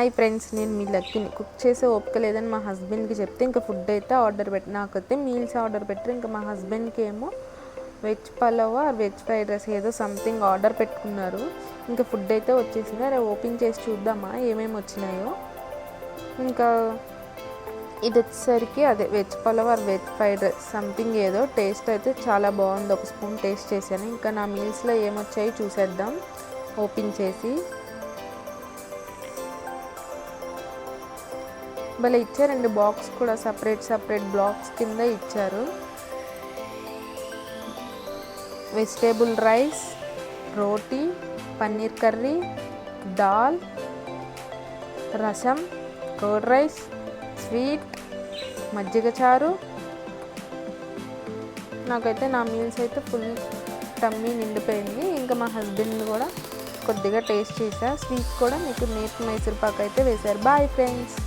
Hi friends, నేను మీ లక్కీని. Cook చేసే ఓపిక లేదని మా హస్బెండ్కి చెప్తే ఇంకా ఫుడ్ అయితే ఆర్డర్ పెట్టి, నాకైతే మీల్స్ ఆర్డర్ పెట్టారు. ఇంకా మా హస్బెండ్కి ఏమో veg pulao veg fried rice ఏదో సంథింగ్ ఆర్డర్ పెట్టుకున్నారు. ఇంకా ఫుడ్ అయితే వచ్చేసింది. అరే ఓపెన్ చేసి చూద్దామా ఏమేమి వచ్చినాయో. ఇంకా ఇది వచ్చేసరికి అదే veg pulao veg fried rice something ఏదో. టేస్ట్ అయితే చాలా బాగుంది. ఒక స్పూన్ టేస్ట్ చేశాను. ఇంకా నా మీల్స్లో ఏమొచ్చాయో చూసేద్దాం ఓపెన్ చేసి. భలే ఇచ్చారండి. బాక్స్ కూడా సపరేట్ బ్లాక్స్ కింద ఇచ్చారు. వెజిటేబుల్ రైస్, రోటీ, పన్నీర్ కర్రీ, దాల్, రసం, కర్డ్ రైస్, స్వీట్, మజ్జిగ చారు. నాకైతే నా మీల్స్ అయితే ఫుల్ టమ్మీ నిండిపోయింది. ఇంకా మా హస్బెండ్ కూడా కొద్దిగా టేస్ట్ చేశా. స్వీట్ కూడా మీకు నేతి మైసూర్ పాక్ అయితే వేశారు. Bye friends.